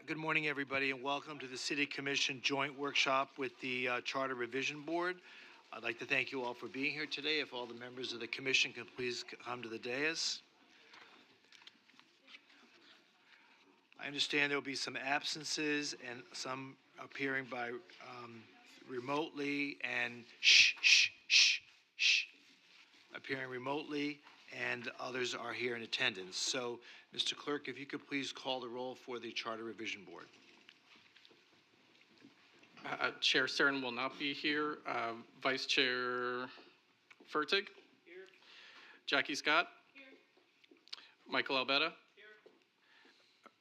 Good morning, everybody, and welcome to the City Commission Joint Workshop with the Charter Revision Board. I'd like to thank you all for being here today. If all the members of the commission can please come to the dais. I understand there will be some absences and some appearing by remotely and appearing remotely, and others are here in attendance. So, Mr. Clerk, if you could please call the roll for the Charter Revision Board. Chair Stern will not be here. Vice Chair Fertig? Here. Jackie Scott? Here. Michael Albetta? Here.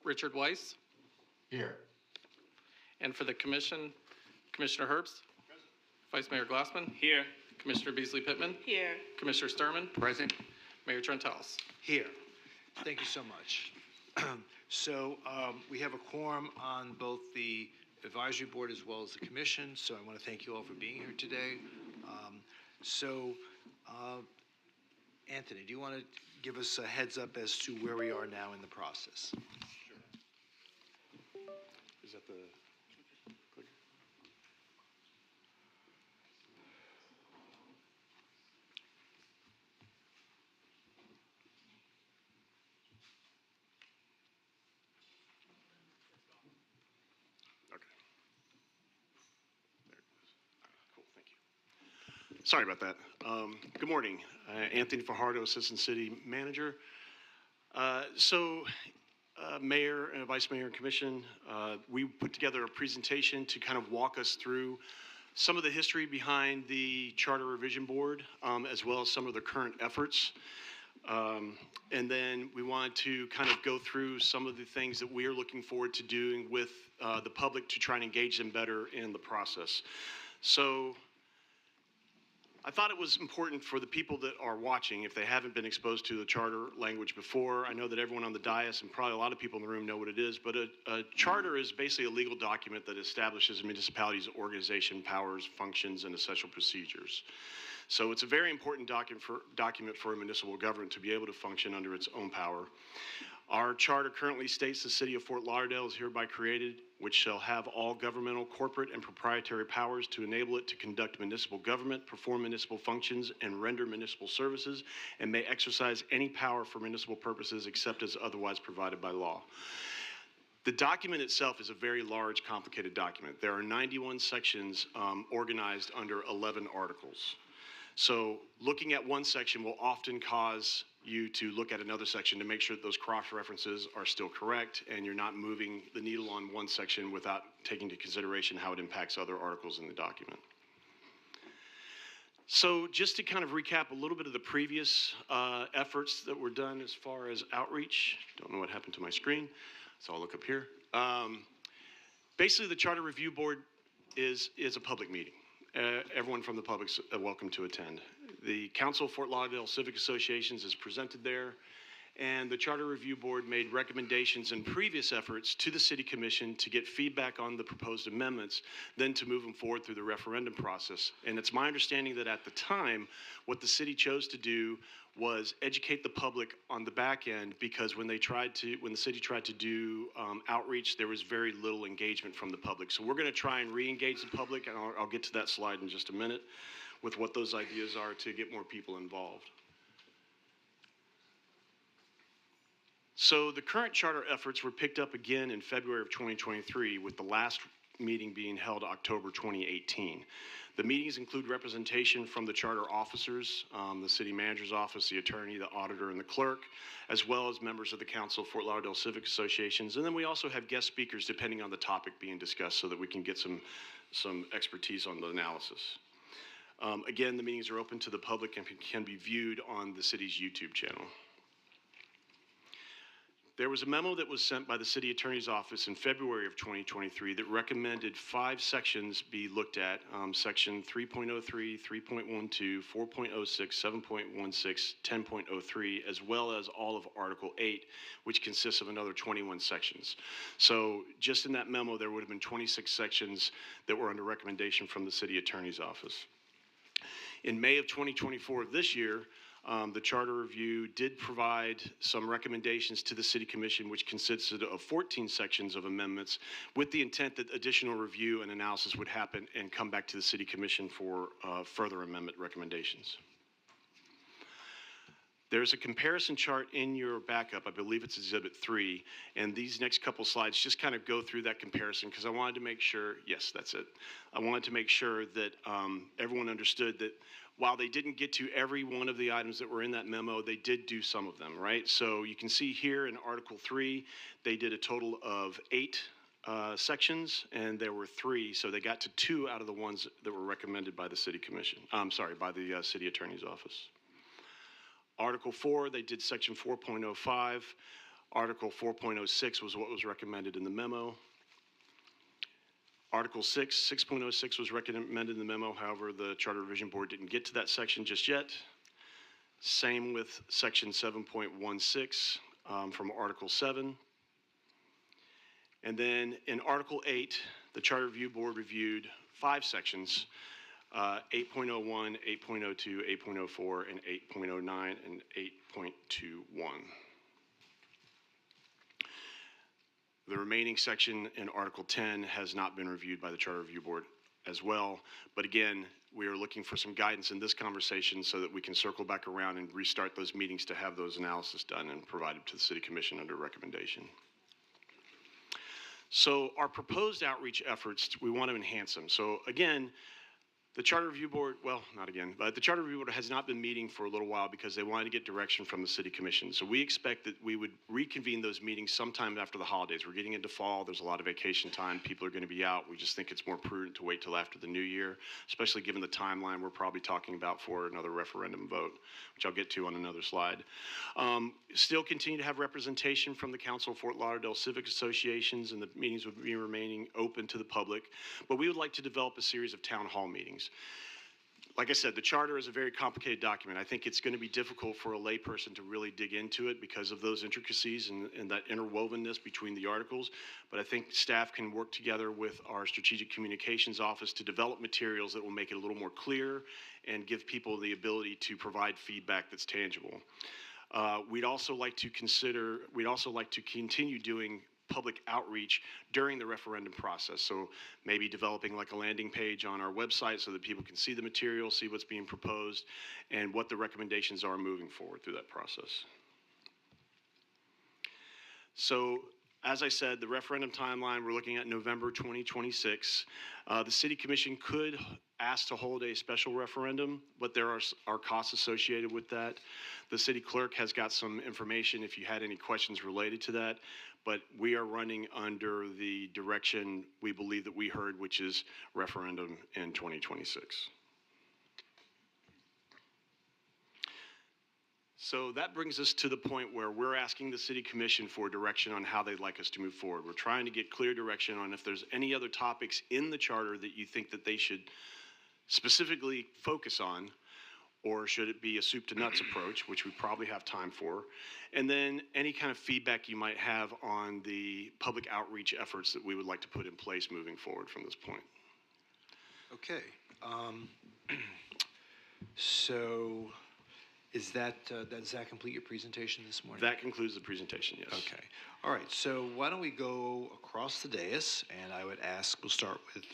Richard Weiss? Here. And for the commission, Commissioner Herbst? Present. Vice Mayor Glassman? Here. Commissioner Beasley Pittman? Here. Commissioner Sturman? Present. Mayor Trentalis? Here. Thank you so much. So we have a quorum on both the advisory board as well as the commission, so I want to thank you all for being here today. Anthony, do you want to give us a heads up as to where we are now in the process? Sure. Is that the clicker? Okay. There it is. Cool, thank you. Sorry about that. Good morning. Anthony Fajardo, Assistant City Manager. Mayor and Vice Mayor and Commission, we put together a presentation to kind of walk us through some of the history behind the Charter Revision Board, as well as some of the current efforts. And then we wanted to kind of go through some of the things that we are looking forward to doing with the public to try and engage them better in the process. So I thought it was important for the people that are watching, if they haven't been exposed to the charter language before. I know that everyone on the dais and probably a lot of people in the room know what it is, but a charter is basically a legal document that establishes a municipality's organization, powers, functions, and essential procedures. So it's a very important document for a municipal government to be able to function under its own power. Our charter currently states the city of Fort Lauderdale is hereby created, which shall have all governmental, corporate, and proprietary powers to enable it to conduct municipal government, perform municipal functions, and render municipal services, and may exercise any power for municipal purposes except as otherwise provided by law. The document itself is a very large, complicated document. There are 91 sections organized under 11 articles. So looking at one section will often cause you to look at another section to make sure that those cross-references are still correct and you're not moving the needle on one section without taking into consideration how it impacts other articles in the document. So just to kind of recap a little bit of the previous efforts that were done as far as outreach. Don't know what happened to my screen, so I'll look up here. Basically, the Charter Review Board is a public meeting. Everyone from the public is welcome to attend. The Council of Fort Lauderdale Civic Associations is presented there, and the Charter Review Board made recommendations in previous efforts to the City Commission to get feedback on the proposed amendments, then to move them forward through the referendum process. And it's my understanding that at the time, what the city chose to do was educate the public on the back end, because when the city tried to do outreach, there was very little engagement from the public. So we're going to try and re-engage the public, and I'll get to that slide in just a minute with what those ideas are to get more people involved. So the current charter efforts were picked up again in February of 2023, with the last meeting being held October 2018. The meetings include representation from the charter officers, the city manager's office, the attorney, the auditor, and the clerk, as well as members of the Council of Fort Lauderdale Civic Associations. And then we also have guest speakers depending on the topic being discussed, so that we can get some expertise on the analysis. Again, the meetings are open to the public and can be viewed on the city's YouTube channel. There was a memo that was sent by the City Attorney's Office in February of 2023 that recommended 5 sections be looked at, section 3.03, 3.12, 4.06, 7.16, 10.03, as well as all of Article 8, which consists of another 21 sections. So just in that memo, there would have been 26 sections that were under recommendation from the City Attorney's Office. In May of 2024 of this year, the Charter Review did provide some recommendations to the City Commission, which consisted of 14 sections of amendments, with the intent that additional review and analysis would happen and come back to the City Commission for further amendment recommendations. There's a comparison chart in your backup. I believe it's Exhibit 3, and these next couple slides just kind of go through that comparison, because I wanted to make sure, yes, that's it. I wanted to make sure that everyone understood that while they didn't get to every one of the items that were in that memo, they did do some of them, right? So you can see here in Article 3, they did a total of 8 sections, and there were 3, so they got to 2 out of the ones that were recommended by the City Commission. By the City Attorney's Office. Article 4, they did section 4.05. Article 4.06 was what was recommended in the memo. Article 6, 6.06 was recommended in the memo. However, the Charter Revision Board didn't get to that section just yet. Same with section 7.16 from Article 7. And then in Article 8, the Charter Review Board reviewed 5 sections, 8.01, 8.02, 8.04, and 8.09, and 8.21. The remaining section in Article 10 has not been reviewed by the Charter Review Board as well. But again, we are looking for some guidance in this conversation so that we can circle back around and restart those meetings to have those analysis done and provided to the City Commission under recommendation. So our proposed outreach efforts, we want to enhance them. So again, The Charter Review Board, well, not again, but the Charter Review Board has not been meeting for a little while because they wanted to get direction from the City Commission. So we expect that we would reconvene those meetings sometime after the holidays. We're getting into fall. There's a lot of vacation time. People are going to be out. We just think it's more prudent to wait till after the new year, especially given the timeline we're probably talking about for another referendum vote, which I'll get to on another slide. Still continue to have representation from the Council of Fort Lauderdale Civic Associations, and the meetings would be remaining open to the public. But we would like to develop a series of town hall meetings. Like I said, the charter is a very complicated document. I think it's going to be difficult for a layperson to really dig into it because of those intricacies and that interwovenness between the articles. But I think staff can work together with our Strategic Communications Office to develop materials that will make it a little more clear and give people the ability to provide feedback that's tangible. We'd also like to continue doing public outreach during the referendum process. So maybe developing like a landing page on our website so that people can see the material, see what's being proposed, and what the recommendations are moving forward through that process. So, as I said, the referendum timeline, we're looking at November 2026. The City Commission could ask to hold a special referendum, but there are costs associated with that. The city clerk has got some information if you had any questions related to that, but we are running under the direction we believe that we heard, which is referendum in 2026. So that brings us to the point where we're asking the City Commission for direction on how they'd like us to move forward. We're trying to get clear direction on if there's any other topics in the charter that you think that they should specifically focus on, or should it be a soup to nuts approach, which we probably have time for, and then any kind of feedback you might have on the public outreach efforts that we would like to put in place moving forward from this point. Okay. So is that, does that complete your presentation this morning? That concludes the presentation, yes. Okay. All right. So why don't we go across the dais, and I would ask, we'll start with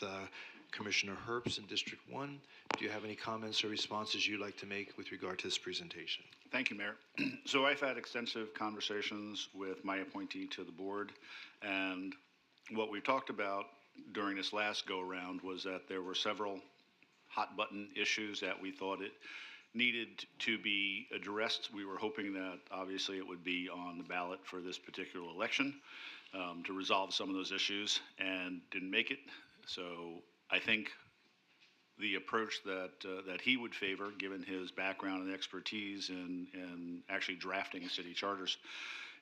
Commissioner Herbst in District 1. Do you have any comments or responses you'd like to make with regard to this presentation? Thank you, Mayor. So I've had extensive conversations with my appointee to the board, and what we talked about during this last go-around was that there were several hot-button issues that we thought it needed to be addressed. We were hoping that obviously it would be on the ballot for this particular election to resolve some of those issues, and didn't make it. So I think the approach that he would favor, given his background and expertise in actually drafting city charters,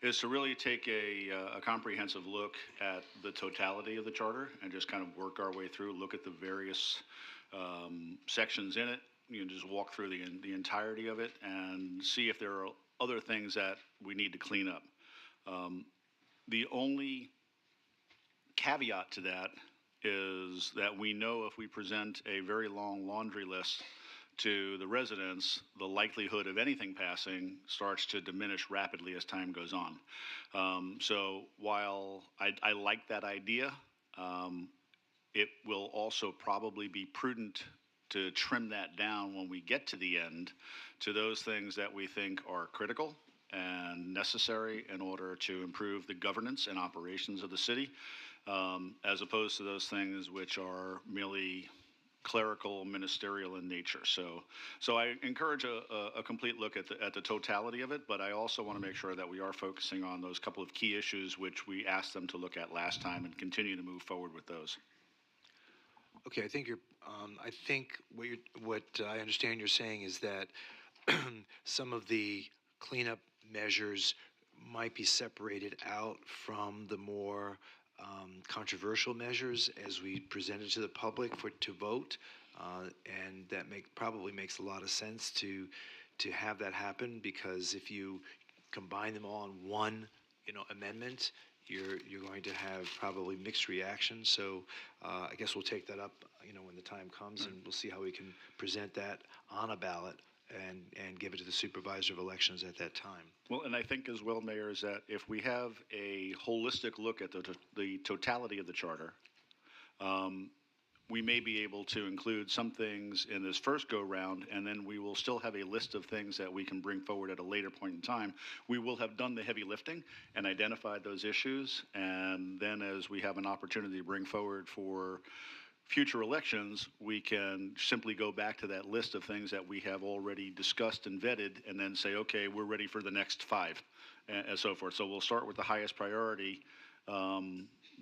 is to really take a comprehensive look at the totality of the charter and just kind of work our way through, look at the various sections in it, just walk through the entirety of it and see if there are other things that we need to clean up. The only caveat to that is that we know if we present a very long laundry list to the residents, the likelihood of anything passing starts to diminish rapidly as time goes on. So while I like that idea, it will also probably be prudent to trim that down when we get to the end to those things that we think are critical and necessary in order to improve the governance and operations of the city, as opposed to those things which are merely clerical, ministerial in nature. So I encourage a complete look at the totality of it, but I also want to make sure that we are focusing on those couple of key issues which we asked them to look at last time and continue to move forward with those. Okay, I think what I understand you're saying is that some of the cleanup measures might be separated out from the more controversial measures as we present it to the public to vote, and that probably makes a lot of sense to have that happen, because if you combine them all in one amendment, you're going to have probably mixed reactions. So I guess we'll take that up when the time comes, and we'll see how we can present that on a ballot and give it to the supervisor of elections at that time. Well, and I think as well, Mayor, is that if we have a holistic look at the totality of the charter, we may be able to include some things in this first go-round, and then we will still have a list of things that we can bring forward at a later point in time. We will have done the heavy lifting and identified those issues, and then as we have an opportunity to bring forward for future elections, we can simply go back to that list of things that we have already discussed and vetted, and then say, okay, we're ready for the next 5, and so forth. So we'll start with the highest priority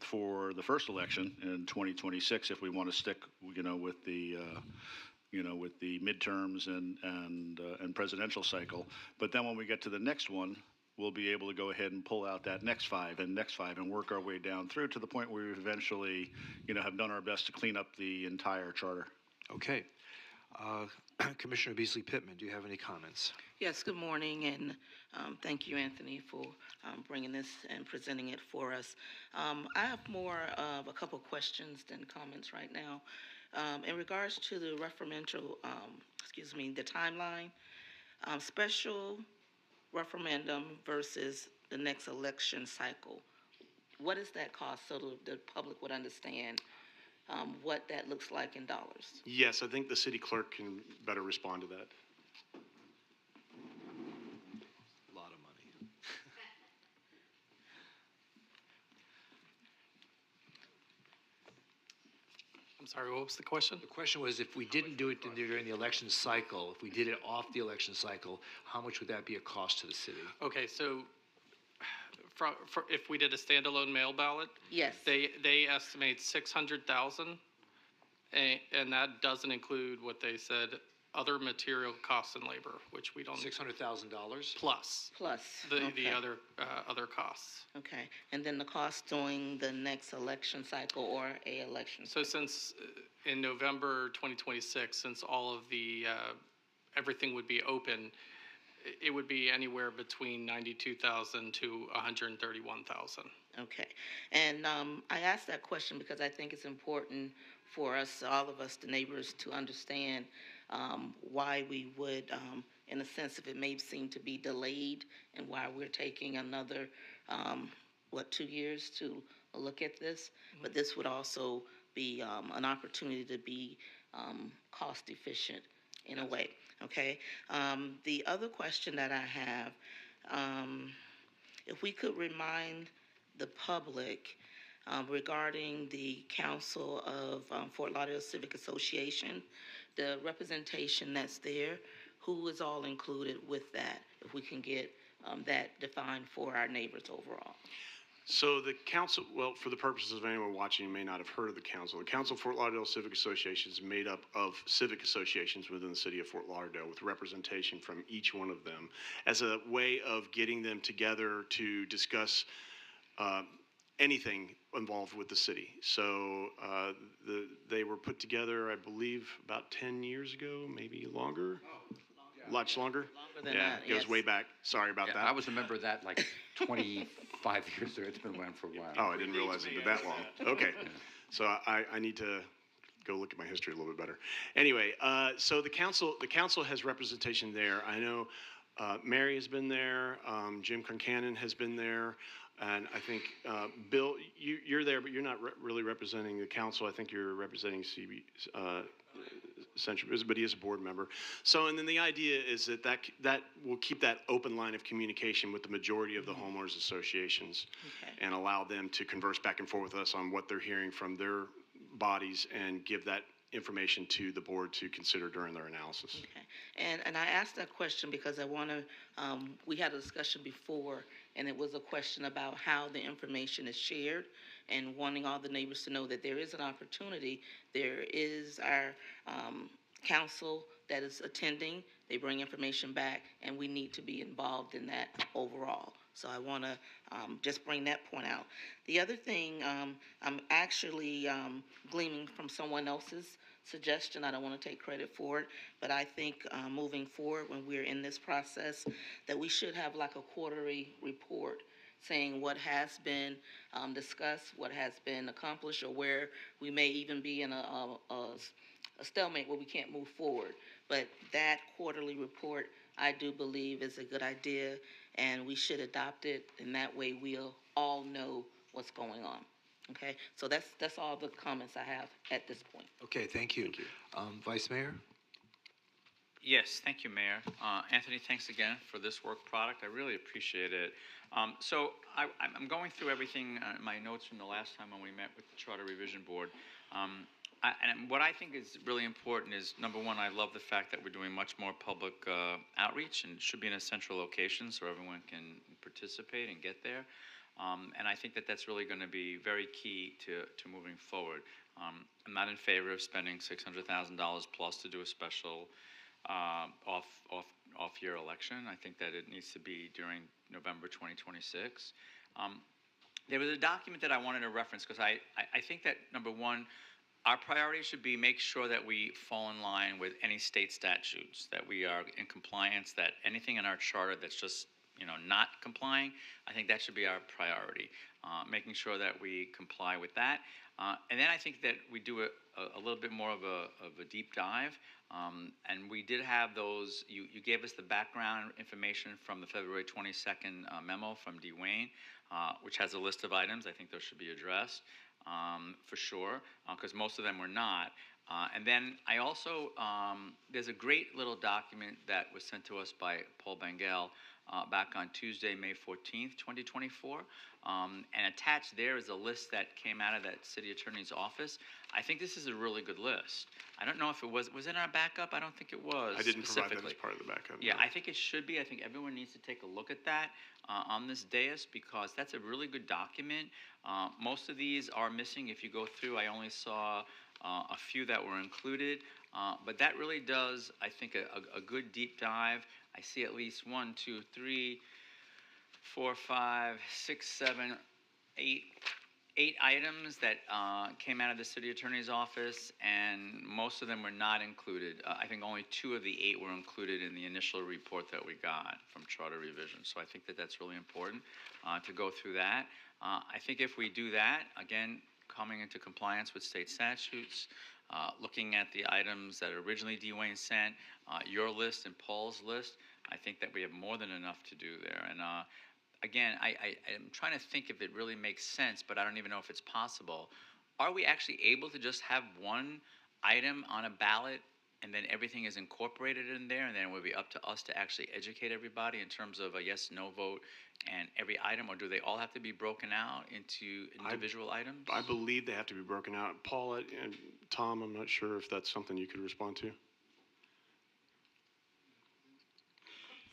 for the first election in 2026, if we want to stick, with the with the midterms and presidential cycle. But then when we get to the next one, we'll be able to go ahead and pull out that next 5 and work our way down through to the point where we eventually, have done our best to clean up the entire charter. Okay. Commissioner Beasley Pittman, do you have any comments? Yes, good morning, and thank you, Anthony, for bringing this and presenting it for us. I have more of a couple questions than comments right now. In regards to the referendum, the timeline, special referendum versus the next election cycle, what does that cost so the public would understand what that looks like in dollars? Yes, I think the city clerk can better respond to that. A lot of money. I'm sorry, what was the question? The question was, if we didn't do it during the election cycle, if we did it off the election cycle, how much would that be a cost to the city? Okay, so if we did a standalone mail ballot, Yes. they estimate 600,000, and that doesn't include what they said, other material costs and labor, which we don't. $600,000? Plus Plus. the Okay. other costs. Okay, and then the cost during the next election cycle or a election So cycle? since in November 2026, since all of the everything would be open, it would be anywhere between 92,000 to 131,000. Okay, and I asked that question because I think it's important for us, all of us, the neighbors, to understand why we would, in a sense, if it may seem to be delayed, and why we're taking another, 2 years to look at this. But this would also be an opportunity to be cost efficient in a way, okay? The other question that I have, if we could remind the public regarding the Council of Fort Lauderdale Civic Association, the representation that's there, who is all included with that, if we can get that defined for our neighbors overall. So the council, well, for the purposes of anyone watching who may not have heard of the Council of Fort Lauderdale Civic Association is made up of civic associations within the city of Fort Lauderdale with representation from each one of them as a way of getting them together to discuss anything involved with the city. So they were put together, I believe, about 10 years ago, maybe longer. Much longer? Longer than Yeah, that, it goes yes. way back. Sorry about Yeah, that. I was a member of that like 25 years ago. It's been around for a while. Oh, I didn't realize it'd been that long. Okay. So I need to go look at my history a little bit better. Anyway, so the council has representation there. I know Mary has been there, Jim Concanon has been there, and I think, Bill, you're there, but you're not really representing the council. I think you're representing CB, Central, but he is a board member. So, and then the idea is that will keep that open line of communication with the majority of the homeowners associations, Okay. and allow them to converse back and forth with us on what they're hearing from their bodies and give that information to the board to consider during their analysis. Okay, and I asked that question because I want to, we had a discussion before, and it was a question about how the information is shared, and wanting all the neighbors to know that there is an opportunity. There is our council that is attending, they bring information back, and we need to be involved in that overall. So I want to just bring that point out. The other thing, I'm actually gleaming from someone else's suggestion. I don't want to take credit for it, but I think moving forward, when we're in this process, that we should have like a quarterly report saying what has been discussed, what has been accomplished, or where we may even be in a stalemate where we can't move forward. But that quarterly report, I do believe, is a good idea, and we should adopt it, and that way we'll all know what's going on. Okay, so that's all the comments I have at this point. Okay, thank you. Vice Mayor? Yes, thank you, Mayor. Anthony, thanks again for this work product. I really appreciate it. So I'm going through everything, my notes from the last time when we met with the Charter Revision Board. And what I think is really important is, number one, I love the fact that we're doing much more public outreach, and it should be in a central location so everyone can participate and get there. And I think that that's really going to be very key to moving forward. I'm not in favor of spending $600,000 plus to do a special off-year election. I think that it needs to be during November 2026. There was a document that I wanted to reference because I think that, number one, our priority should be make sure that we fall in line with any state statutes, that we are in compliance, that anything in our charter that's just not complying, I think that should be our priority, making sure that we comply with that. And then I think that we do a little bit more of a deep dive. And we did have those, you gave us the background information from the February 22nd memo from Dwayne, which has a list of items. I think those should be addressed for sure, because most of them were not. And then I also, there's a great little document that was sent to us by Paul Bengal back on Tuesday, May 14th, 2024. And attached there is a list that came out of that city attorney's office. I think this is a really good list. I don't know if it was in our backup? I don't think it was. I didn't provide that as part of the backup. Yeah, no. I think it should be. I think everyone needs to take a look at that on this dais, because that's a really good document. Most of these are missing. If you go through, I only saw a few that were included, but that really does, I think, a good deep dive. I see at least 1, 2, 3, 4, 5, 6, 7, 8 items that came out of the city attorney's office, and most of them were not included. I think only 2 of the 8 were included in the initial report that we got from Charter Revision. So I think that that's really important to go through that. I think if we do that, again, coming into compliance with state statutes, looking at the items that originally Dwayne sent, your list and Paul's list, I think that we have more than enough to do there. And again, I'm trying to think if it really makes sense, but I don't even know if it's possible. Are we actually able to just have one item on a ballot and then everything is incorporated in there, and then it would be up to us to actually educate everybody in terms of a yes/no vote and every item, or do they all have to be broken out into individual items? I believe they have to be broken out. Paul and Tom, I'm not sure if that's something you could respond to.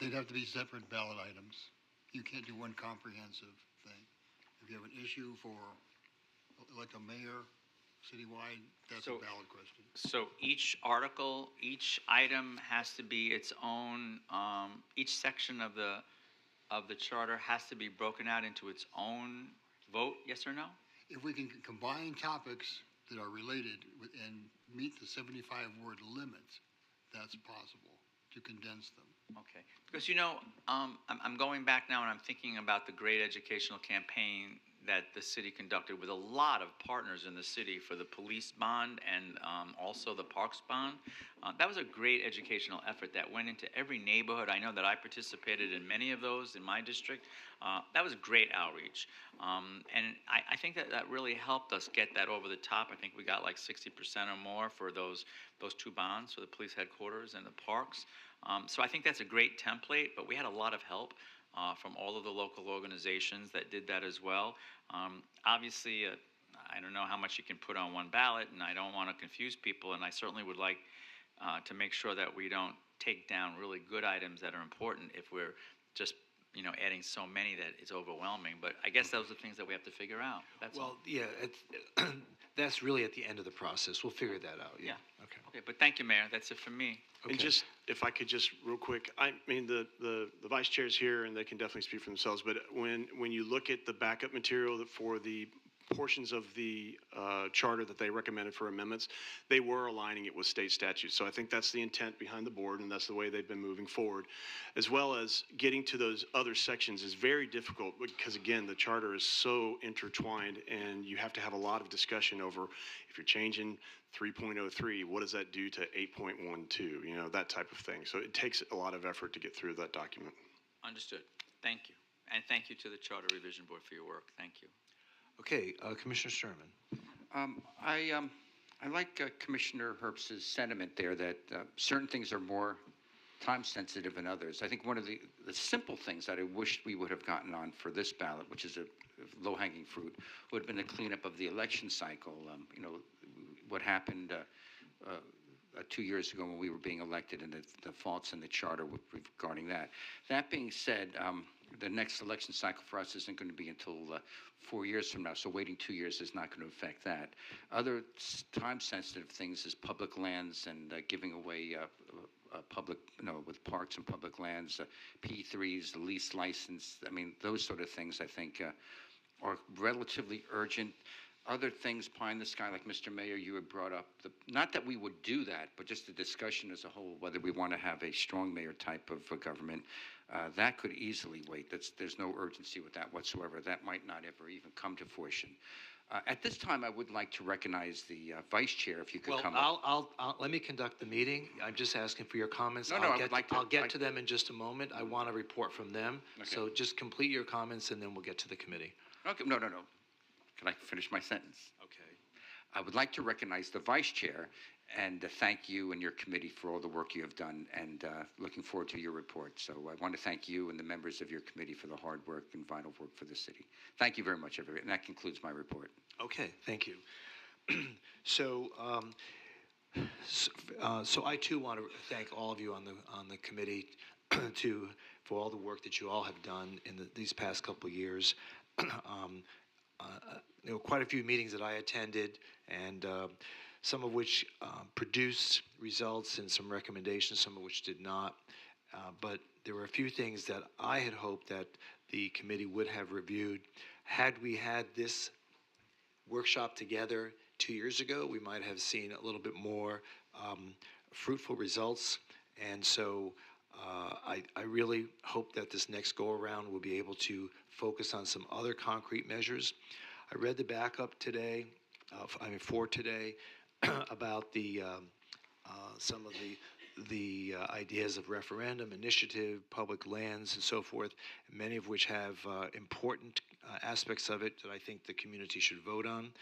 They'd have to be separate ballot items. You can't do one comprehensive thing. If you have an issue for, like a mayor, citywide, that's a ballot question. So each article, each item has to be its own, each section of the charter has to be broken out into its own vote, yes or no? If we can combine topics that are related and meet the 75-word limit, that's possible to condense them. Okay, because I'm going back now and I'm thinking about the great educational campaign that the city conducted with a lot of partners in the city for the police bond and also the parks bond. That was a great educational effort that went into every neighborhood. I know that I participated in many of those in my district. That was great outreach. And I think that really helped us get that over the top. I think we got like 60% or more for those 2 bonds for the police headquarters and the parks. So I think that's a great template, but we had a lot of help from all of the local organizations that did that as well. Obviously, I don't know how much you can put on one ballot, and I don't want to confuse people, and I certainly would like to make sure that we don't take down really good items that are important if we're just adding so many that it's overwhelming. But I guess those are things that we have to figure out. That's all. Yeah, that's really at the end of the process. We'll figure that out. Yeah. Okay. Okay, but thank you, Mayor. That's it for me. Okay. And just, if I could just real quick, I mean, the vice chair's here and they can definitely speak for themselves, but when you look at the backup material for the portions of the charter that they recommended for amendments, they were aligning it with state statutes. So I think that's the intent behind the board, and that's the way they've been moving forward. As well as getting to those other sections is very difficult because, again, the charter is so intertwined, and you have to have a lot of discussion over if you're changing 3.03, what does that do to 8.12, that type of thing. So it takes a lot of effort to get through that document. Understood. Thank you. And thank you to the Charter Revision Board for your work. Thank you. Okay, Commissioner Sherman. I like Commissioner Herbst's sentiment there that certain things are more time sensitive than others. I think one of the simple things that I wished we would have gotten on for this ballot, which is a low-hanging fruit, would have been the cleanup of the election cycle. what happened 2 years ago when we were being elected and the faults in the charter regarding that. That being said, the next election cycle for us isn't going to be until 4 years from now, so waiting 2 years is not going to affect that. Other time-sensitive things is public lands and giving away public, with parks and public lands, P3s, the lease license. I mean, those sort of things, I think, are relatively urgent. Other things pie in the sky, like Mr. Mayor, you had brought up, not that we would do that, but just the discussion as a whole, whether we want to have a strong mayor type of government, that could easily wait. There's no urgency with that whatsoever. That might not ever even come to fruition. At this time, I would like to recognize the vice chair, if you could Well, come up. I'll let me conduct the meeting. I'm just asking for your comments. No, I would like to- I'll get to them in just a moment. I want a report from them. Okay. So just complete your comments and then we'll get to the committee. Okay, no. Can I finish my sentence? Okay. I would like to recognize the vice chair and thank you and your committee for all the work you have done, and looking forward to your report. So I want to thank you and the members of your committee for the hard work and vital work for the city. Thank you very much, everybody. And that concludes my report. Okay, thank you. So I too want to thank all of you on the committee for all the work that you all have done in these past couple of years. There were quite a few meetings that I attended, and some of which produced results and some recommendations, some of which did not. But there were a few things that I had hoped that the committee would have reviewed. Had we had this workshop together 2 years ago, we might have seen a little bit more fruitful results. And so I really hope that this next go-around will be able to focus on some other concrete measures. I read the backup today, for today, about the some of the ideas of referendum, initiative, public lands, and so forth, many of which have important aspects of it that I think the community should vote on.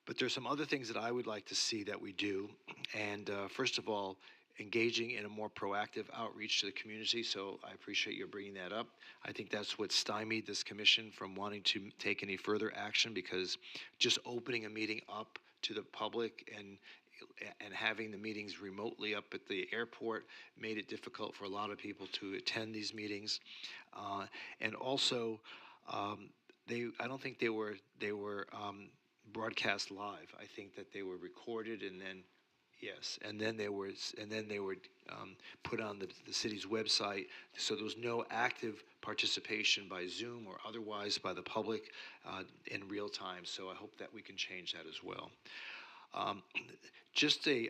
But there's some other things that I would like to see that we do. And first of all, engaging in a more proactive outreach to the community. So I appreciate your bringing that up. I think that's what stymied this commission from wanting to take any further action, because just opening a meeting up to the public and having the meetings remotely up at the airport made it difficult for a lot of people to attend these meetings. And also, I don't think they were broadcast live. I think that they were recorded and then they were put on the city's website. So there was no active participation by Zoom or otherwise by the public in real time. So I hope that we can change that as well. Just a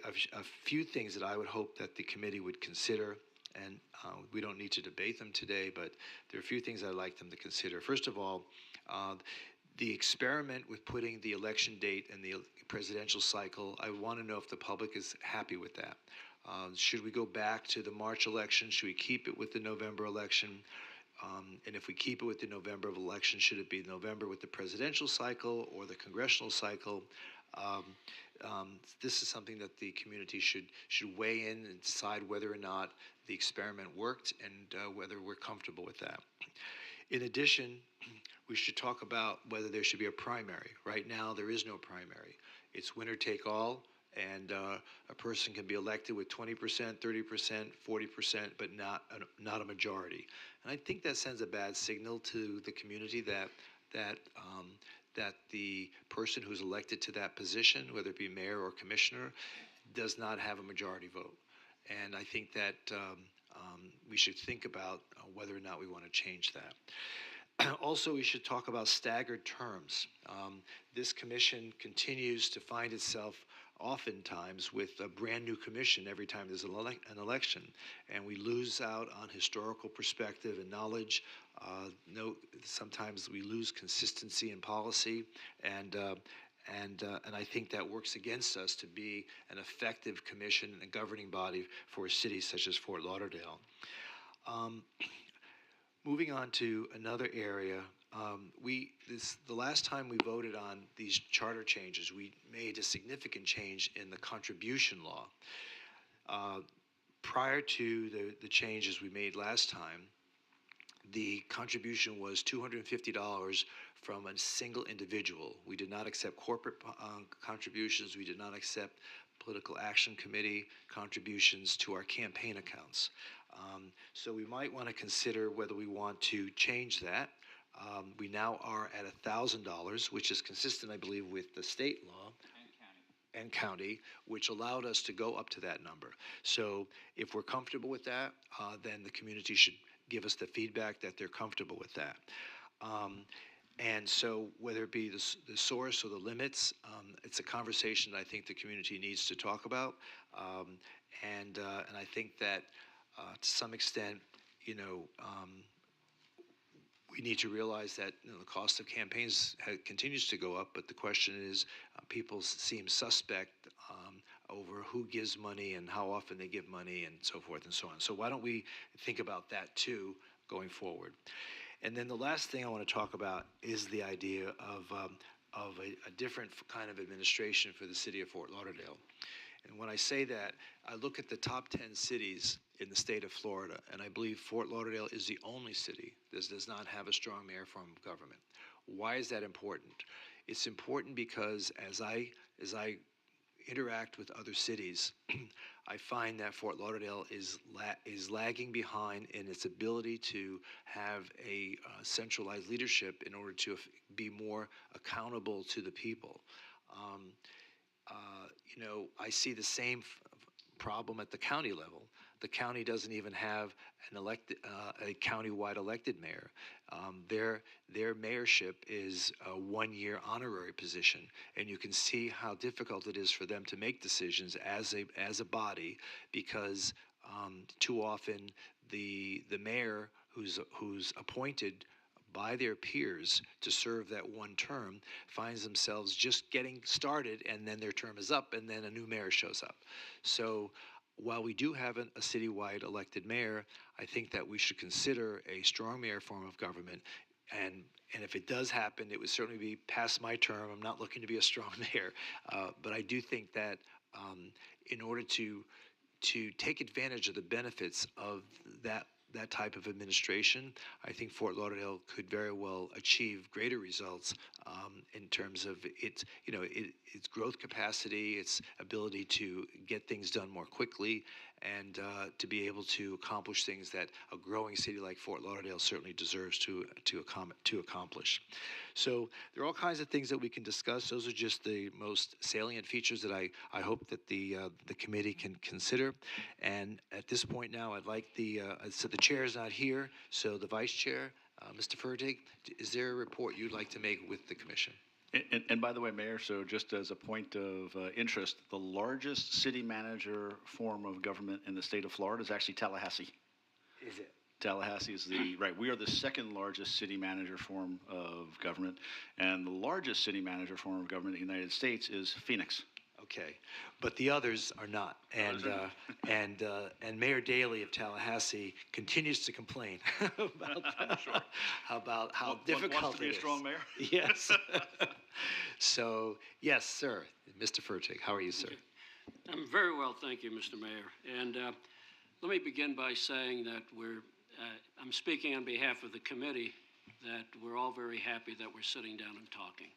few things that I would hope that the committee would consider, and we don't need to debate them today, but there are a few things I'd like them to consider. First of all, the experiment with putting the election date and the presidential cycle, I want to know if the public is happy with that. Should we go back to the March election? Should we keep it with the November election? And if we keep it with the November election, should it be November with the presidential cycle or the congressional cycle? This is something that the community should weigh in and decide whether or not the experiment worked and whether we're comfortable with that. In addition, we should talk about whether there should be a primary. Right now, there is no primary. It's winner take all, and a person can be elected with 20%, 30%, 40%, but not a majority. And I think that sends a bad signal to the community that the person who's elected to that position, whether it be mayor or commissioner, does not have a majority vote. And I think that we should think about whether or not we want to change that. Also, we should talk about staggered terms. This commission continues to find itself oftentimes with a brand new commission every time there's an election, and we lose out on historical perspective and knowledge. Sometimes we lose consistency in policy, and I think that works against us to be an effective commission and governing body for a city such as Fort Lauderdale. Moving on to another area, the last time we voted on these charter changes, we made a significant change in the contribution law. Prior to the changes we made last time, the contribution was $250 from a single individual. We did not accept corporate contributions. We did not accept political action committee contributions to our campaign accounts. So we might want to consider whether we want to change that. We now are at $1,000, which is consistent, I believe, with the state law and county, which allowed us to go up to that number. So if we're comfortable with that, then the community should give us the feedback that they're comfortable with that. And so whether it be the source or the limits, it's a conversation I think the community needs to talk about. And I think that to some extent, we need to realize that the cost of campaigns continues to go up, but the question is, people seem suspect over who gives money and how often they give money and so forth and so on. So why don't we think about that too going forward? And then the last thing I want to talk about is the idea of a different kind of administration for the city of Fort Lauderdale. And when I say that, I look at the top 10 cities in the state of Florida, and I believe Fort Lauderdale is the only city that does not have a strong mayor form of government. Why is that important? It's important because as I interact with other cities, I find that Fort Lauderdale is lagging behind in its ability to have a centralized leadership in order to be more accountable to the people. I see the same problem at the county level. The county doesn't even have a county-wide elected mayor. Their mayorship is a one-year honorary position, and you can see how difficult it is for them to make decisions as a body, because too often the mayor who's appointed by their peers to serve that one term finds themselves just getting started, and then their term is up, and then a new mayor shows up. So while we do have a citywide elected mayor, I think that we should consider a strong mayor form of government. And if it does happen, it would certainly be past my term. I'm not looking to be a strong mayor, but I do think that in order to take advantage of the benefits of that type of administration, I think Fort Lauderdale could very well achieve greater results in terms of its growth capacity, its ability to get things done more quickly, and to be able to accomplish things that a growing city like Fort Lauderdale certainly deserves to accomplish. So there are all kinds of things that we can discuss. Those are just the most salient features that I hope that the committee can consider. And at this point now, I'd like so the chair is not here, so the vice chair, Mr. Fertig, is there a report you'd like to make with the commission? And by the way, Mayor, so just as a point of interest, the largest city manager form of government in the state of Florida is actually Tallahassee. Is it? Tallahassee is right. We are the second largest city manager form of government, and the largest city manager form of government in the United States is Phoenix. Okay, but the others are not, and Mayor Daley of Tallahassee continues to complain about how difficult wants to be it a is. strong mayor? Yes. So yes, sir, Mr. Fertig, how are you, sir? I'm very well, thank you, Mr. Mayor. And let me begin by saying that I'm speaking on behalf of the committee, that we're all very happy that we're sitting down and talking.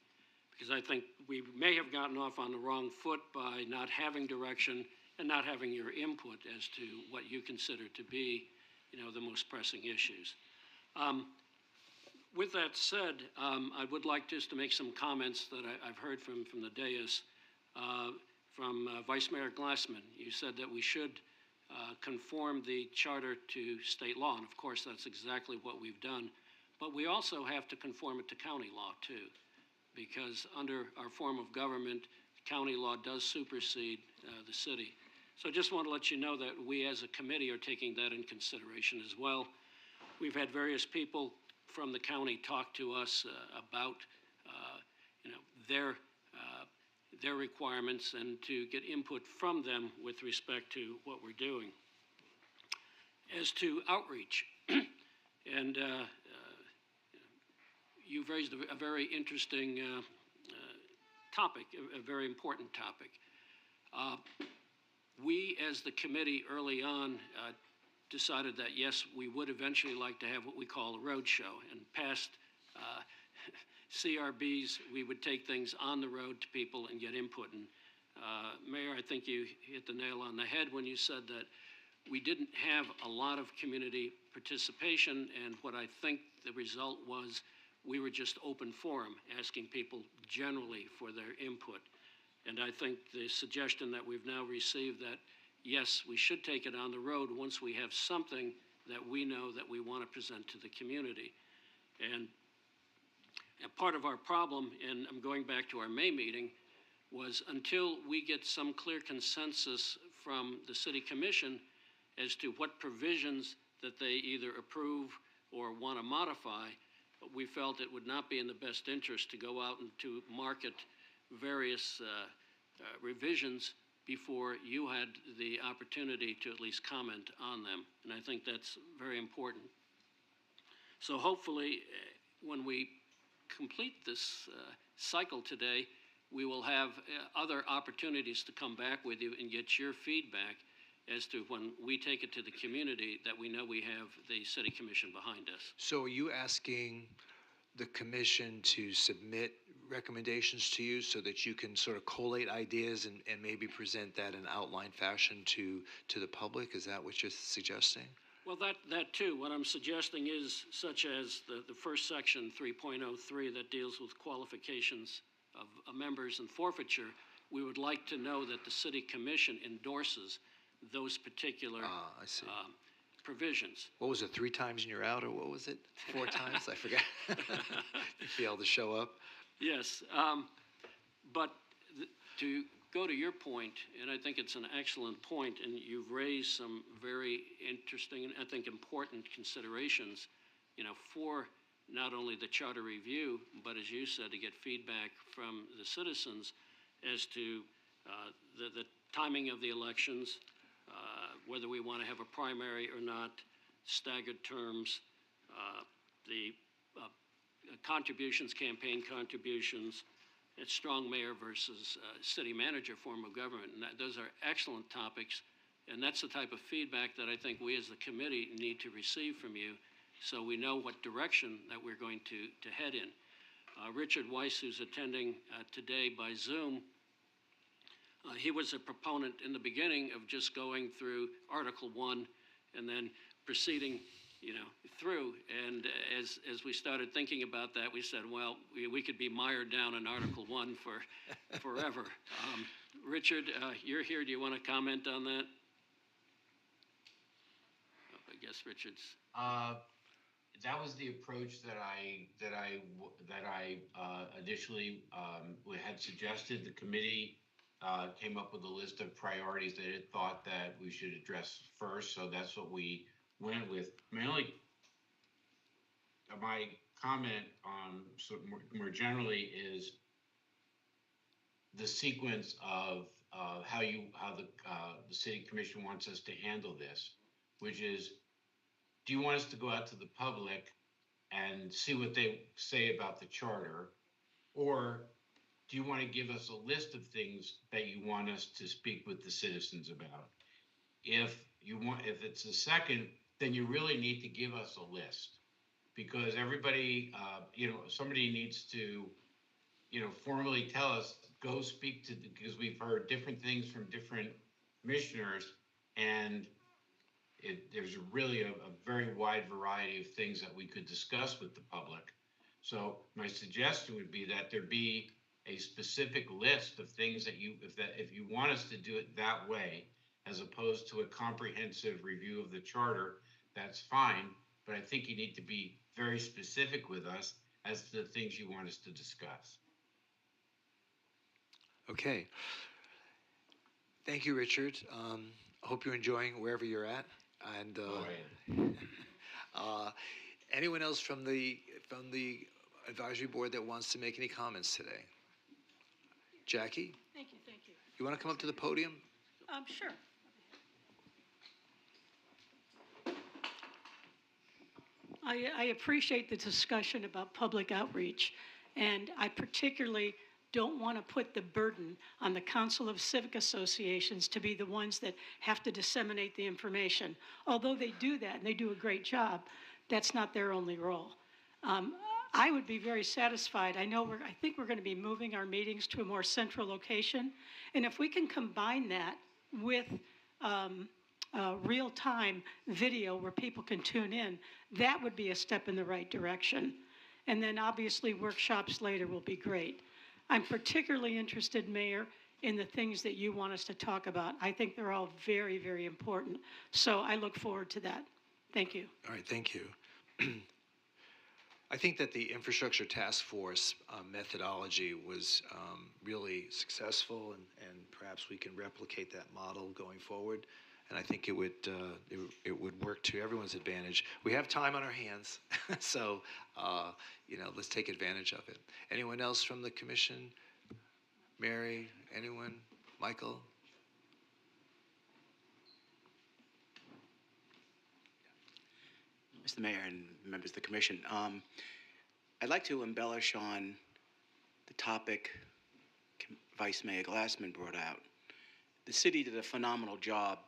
Because I think we may have gotten off on the wrong foot by not having direction and not having your input as to what you consider to be, the most pressing issues. With that said, I would like just to make some comments that I've heard from the dais. From Vice Mayor Glassman, you said that we should conform the charter to state law, and of course that's exactly what we've done. But we also have to conform it to county law too, because under our form of government, county law does supersede the city. So I just want to let you know that we as a committee are taking that in consideration as well. We've had various people from the county talk to us about their requirements and to get input from them with respect to what we're doing. As to outreach, and you've raised a very interesting topic, a very important topic. We, as the committee early on, decided that, yes, we would eventually like to have what we call a road show. And past CRBs, we would take things on the road to people and get input. And Mayor, I think you hit the nail on the head when you said that we didn't have a lot of community participation, and what I think the result was, we were just open forum, asking people generally for their input. And I think the suggestion that we've now received that, yes, we should take it on the road once we have something that we know that we want to present to the community. And part of our problem, and I'm going back to our May meeting, was until we get some clear consensus from the City Commission as to what provisions that they either approve or want to modify, we felt it would not be in the best interest to go out and to market various revisions before you had the opportunity to at least comment on them. And I think that's very important. So hopefully, when we complete this cycle today, we will have other opportunities to come back with you and get your feedback as to when we take it to the community that we know we have the City Commission behind us. So are you asking the commission to submit recommendations to you so that you can sort of collate ideas and maybe present that in outline fashion to the public? Is that what you're suggesting? Well, that too. What I'm suggesting is, such as the first section, 3.03, that deals with qualifications of members and forfeiture, we would like to know that the City Commission endorses those particular I see. Provisions. What was it, 3 times and you're out, or what was it? 4 times? I forgot. You failed to show up. Yes, but to go to your point, and I think it's an excellent point, and you've raised some very interesting and I think important considerations, for not only the charter review, but as you said, to get feedback from the citizens as to the timing of the elections, whether we want to have a primary or not, staggered terms, the contributions, campaign contributions, it's strong mayor versus city manager form of government. And those are excellent topics. And that's the type of feedback that I think we as the committee need to receive from you so we know what direction that we're going to head in. Richard Weiss, who's attending today by Zoom, he was a proponent in the beginning of just going through Article 1 and then proceeding through. And as we started thinking about that, we said, well, we could be mired down in Article 1 for forever. Richard, you're here. Do you want to comment on that? I guess Richard's. That was the approach that I initially had suggested. The committee came up with a list of priorities that it thought that we should address first, so that's what we went with. My comment more generally is the sequence of how the City Commission wants us to handle this, which is, do you want us to go out to the public and see what they say about the charter, or do you want to give us a list of things that you want us to speak with the citizens about? If it's the second, then you really need to give us a list, because everybody, somebody needs to, formally tell us, go speak to, because we've heard different things from different commissioners, and there's really a very wide variety of things that we could discuss with the public. So my suggestion would be that there be a specific list of things that if you want us to do it that way, as opposed to a comprehensive review of the charter, that's fine. But I think you need to be very specific with us as to the things you want us to discuss. Okay. Thank you, Richard. I hope you're enjoying wherever you're at. And anyone else from the advisory board that wants to make any comments today? Jackie, Thank you. you want to come up to the podium? Sure. I appreciate the discussion about public outreach, and I particularly don't want to put the burden on the Council of Civic Associations to be the ones that have to disseminate the information. Although they do that, and they do a great job, that's not their only role. I would be very satisfied. I think we're going to be moving our meetings to a more central location. And if we can combine that with real-time video where people can tune in, that would be a step in the right direction. And then obviously workshops later will be great. I'm particularly interested, Mayor, in the things that you want us to talk about. I think they're all very, very important. So I look forward to that. Thank you. All right, thank you. I think that the infrastructure task force methodology was really successful, and perhaps we can replicate that model going forward. And I think it would work to everyone's advantage. We have time on our hands, so let's take advantage of it. Anyone else from the commission? Mary? Anyone? Michael? Mr. Mayor and members of the commission, I'd like to embellish on the topic Vice Mayor Glassman brought out. The city did a phenomenal job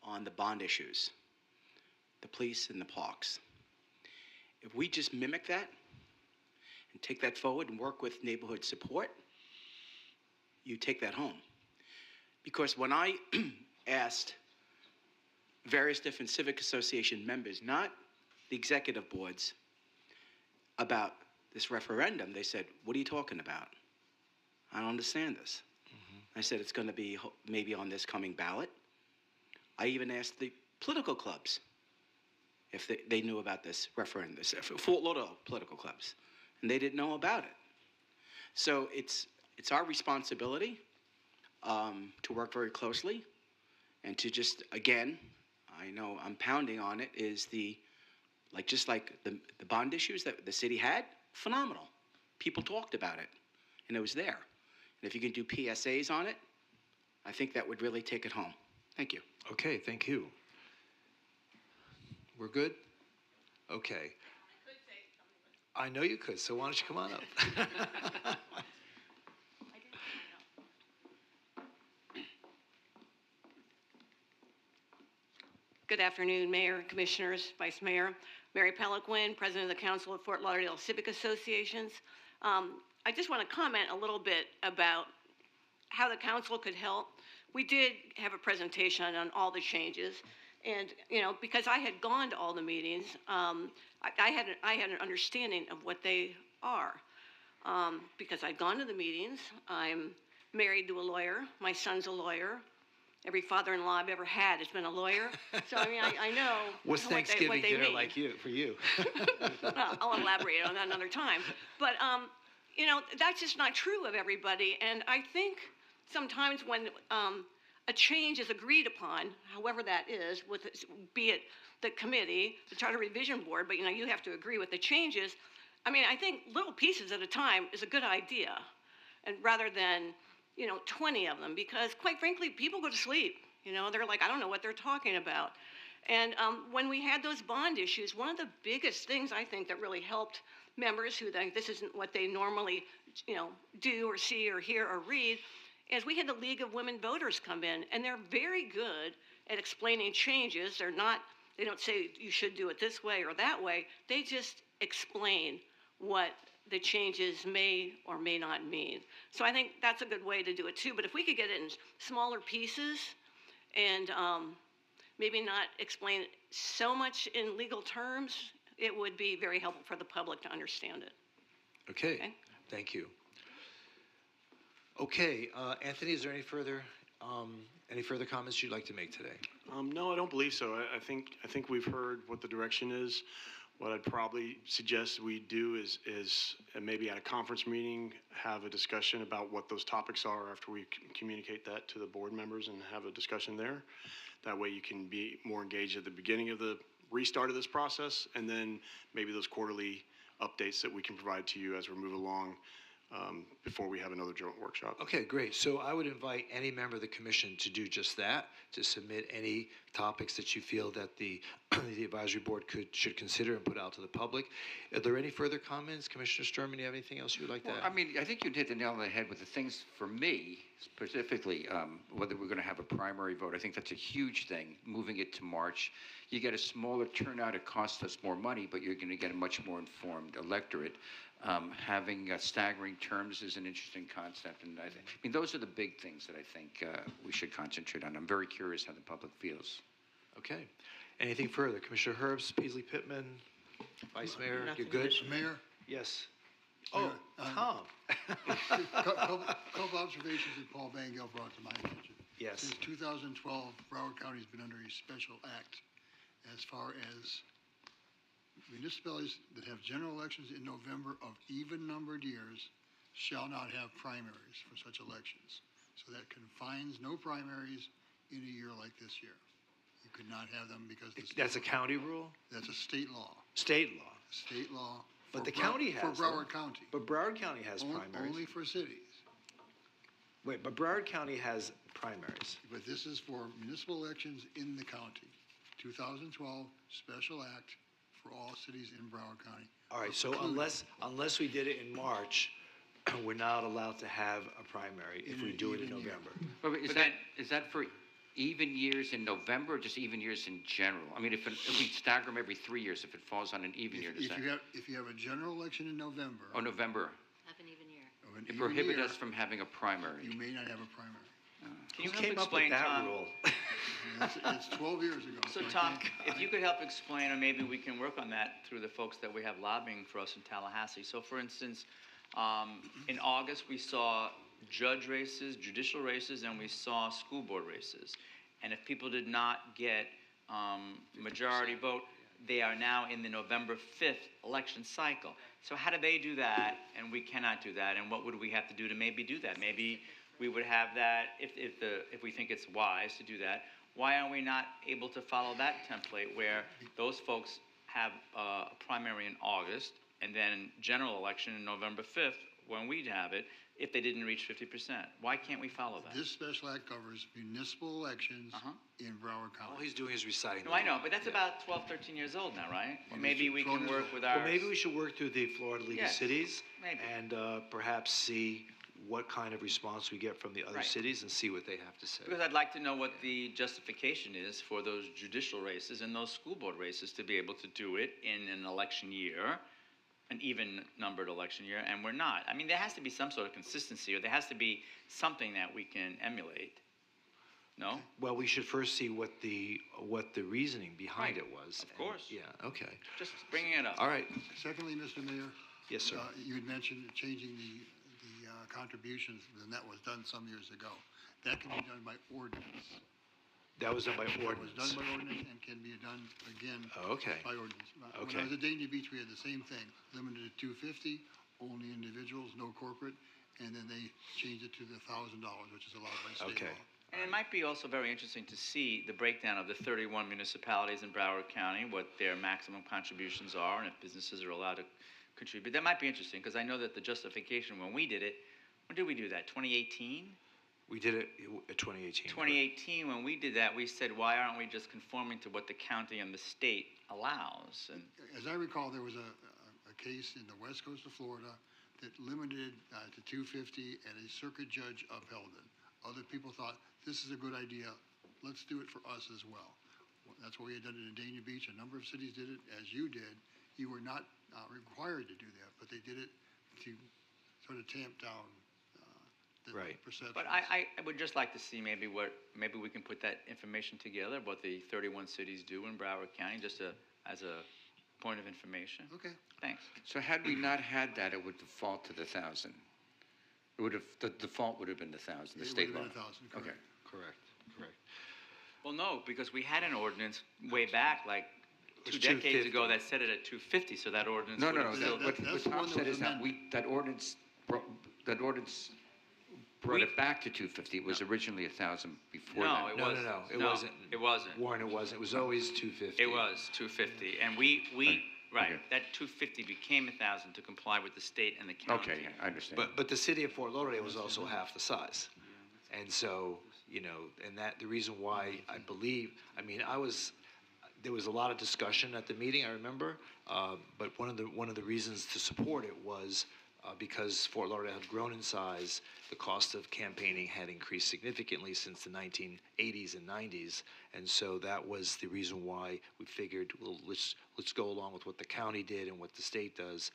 on the bond issues, the police and the parks. If we just mimic that and take that forward and work with neighborhood support, you take that home. Because when I asked various different civic association members, not the executive boards, about this referendum, they said, what are you talking about? I don't understand this. I said, it's going to be maybe on this coming ballot. I even asked the political clubs if they knew about this referendum, Fort Lauderdale political clubs, and they didn't know about it. So it's our responsibility to work very closely and to just, again, I know I'm pounding on it, is just like the bond issues that the city had, phenomenal. People talked about it, and it was there. And if you can do PSAs on it, I think that would really take it home. Thank you. Okay, thank you. We're good? Okay. I know you could, so why don't you come on up? Good afternoon, Mayor, Commissioners, Vice Mayor. Mary Peliquin, President of the Council of Fort Lauderdale Civic Associations. I just want to comment a little bit about how the council could help. We did have a presentation on all the changes, and because I had gone to all the meetings, I had an understanding of what they are. Because I've gone to the meetings, I'm married to a lawyer, my son's a lawyer. Every father-in-law I've ever had has been a lawyer. So, I know What's what Thanksgiving they dinner mean. like for you? Well, I'll elaborate on that another time. But, that's just not true of everybody. And I think sometimes when a change is agreed upon, however that is, be it the committee, the Charter Revision Board, but, you have to agree with the changes. I think little pieces at a time is a good idea. And rather than 20 of them, because quite frankly, people go to sleep. They're like, I don't know what they're talking about. And when we had those bond issues, one of the biggest things I think that really helped members who think this isn't what they normally, do or see or hear or read, is we had the League of Women Voters come in, and they're very good at explaining changes. They don't say you should do it this way or that way. They just explain what the changes may or may not mean. So I think that's a good way to do it too. But if we could get it in smaller pieces and maybe not explain it so much in legal terms, it would be very helpful for the public to understand it. Okay. Thank you. Okay, Anthony, is there any further comments you'd like to make today? No, I don't believe so. I think we've heard what the direction is. What I'd probably suggest we do is maybe at a conference meeting, have a discussion about what those topics are after we communicate that to the board members and have a discussion there. That way you can be more engaged at the beginning of the restart of this process, and then maybe those quarterly updates that we can provide to you as we move along before we have another joint workshop. Okay, great. So I would invite any member of the commission to do just that, to submit any topics that you feel that the advisory board should consider and put out to the public. Are there any further comments? Commissioner Sturman, you have anything else you would like to Well, add? I mean, I think you hit the nail on the head with the things for me, specifically, whether we're going to have a primary vote. I think that's a huge thing, moving it to March. You get a smaller turnout, it costs us more money, but you're going to get a much more informed electorate. Having staggering terms is an interesting concept, and I mean, those are the big things that I think we should concentrate on. I'm very curious how the public feels. Okay. Anything further? Commissioner Herbst, Paisley Pittman, Vice Mayor, you're good? Mayor? Yes. Oh, Mayor, Tom. Couple observations that Paul Bangel brought to my attention. Yes. Since 2012, Broward County's been under a special act as far as municipalities that have general elections in November of even-numbered years shall not have primaries for such elections. So that confines no primaries in a year like this year. You could not have them because That's a county rule? that's a state law. State law. State law. But for the county has For them. Broward County. But Broward County has primaries. Only for cities. Wait, but Broward County has primaries. But this is for municipal elections in the county. 2012 special act for all cities in Broward County. All right, so Including unless we did it in March, we're not allowed to have a primary if In we an do it in even year. November. But is that for even years in November, or just even years in general? I mean, if we stagger them every 3 years, if it falls on an even year, does that? If you have a general election in November. Oh, November. Have an even year. of an It even prohibits year, us from having a primary. You may not have a primary. Can you Who help came up with explain, that Tom? rule? It's 12 years ago. So I Tom, can't- if you could help explain, or maybe we can work on that through the folks that we have lobbying for us in Tallahassee. So for instance, in August, we saw judge races, judicial races, and we saw school board races. And if people did not get majority vote, they are now in the November 5th election cycle. So how do they do that, and we cannot do that? And what would we have to do to maybe do that? Maybe we would have that, if we think it's wise to do that. Why are we not able to follow that template where those folks have a primary in August and then general election in November 5th when we'd have it, if they didn't reach 50%? Why can't we follow that? This special act covers municipal elections in Broward All County. he's doing is reciting. No, the I know, law. but that's Yeah. about 12, 13 years old now, right? Or Well, maybe we 12 can years work old. with our. Well, maybe we should work through the Florida League of Yes, Cities. maybe. And perhaps see what kind of response we get from the other Right. cities and see what they have to say. Because I'd like to know what the justification is for those judicial races and those school board races to be able to do it in an election year, an even-numbered election year, and we're not. I mean, there has to be some sort of consistency, or there has to be something that we can emulate. No? Well, we should first see what the reasoning behind Right. it was. Of course. Yeah, okay. Just bringing it up. All right. Secondly, Mr. Mayor. Yes, sir. You had mentioned changing the contributions, and that was done some years ago. That can be done by ordinance. That was done by That was ordinance. done by ordinance and can be done again Oh, okay. by ordinance. When Okay. I was at Dania Beach, we had the same thing, limited to 250, only individuals, no corporate, and then they changed it to the $1,000, which is allowed by state Okay. law. And it might be also very interesting to see the breakdown of the 31 municipalities in Broward County, what their maximum contributions are, and if businesses are allowed to contribute. That might be interesting, because I know that the justification when we did it, when did we do that, 2018? We did it in 2018. 2018, when we did that, we said, why aren't we just conforming to what the county and the state allows? And As I recall, there was a case in the west coast of Florida that limited to 250, and a circuit judge upheld it. Other people thought, this is a good idea, let's do it for us as well. That's what we had done it in Dania Beach. A number of cities did it, as you did. You were not required to do that, but they did it to sort of tamp down the Right. perceptions. But I would just like to see maybe we can put that information together, what the 31 cities do in Broward County, just as a point of information. Okay. Thanks. So had we not had that, it would default to the 1,000. It would have, the default would have been the 1,000, the It state would law. have been 1,000, correct. Okay. Correct. Well, no, because we had an ordinance way back, like was 2 decades 250. ago, that set it at 250, so that ordinance No, would no, have no, still. what that's the Tom one that said was is that amended. that ordinance brought it back to 250. It was originally 1,000 before No, that. it No, wasn't. no, no, it No, wasn't. It wasn't. Warren, it wasn't. It was always 250. It was 250, and we Right, Okay. that 250 became 1,000 to comply with the state and the county. Okay, I understand. But the city of Fort Lauderdale was also half the size. And so, and that, the reason why I believe, there was a lot of discussion at the meeting, I remember, but one of the reasons to support it was because Fort Lauderdale had grown in size, the cost of campaigning had increased significantly since the 1980s and 90s, and so that was the reason why we figured, well, let's go along with what the county did and what the state does.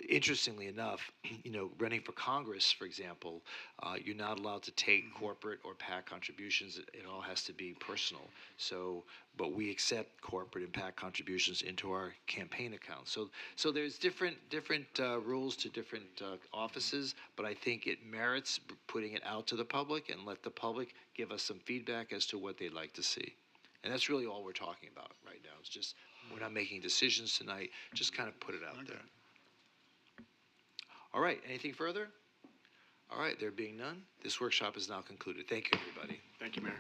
Interestingly enough, running for Congress, for example, you're not allowed to take corporate or PAC contributions. It all has to be personal. So, but we accept corporate and PAC contributions into our campaign account. So there's different rules to different offices, but I think it merits putting it out to the public and let the public give us some feedback as to what they'd like to see. And that's really all we're talking about right now. It's just, we're not making decisions tonight, just kind of put it out there. All right, anything further? All right, there being none, this workshop is now concluded. Thank you, everybody. Thank you, Mayor.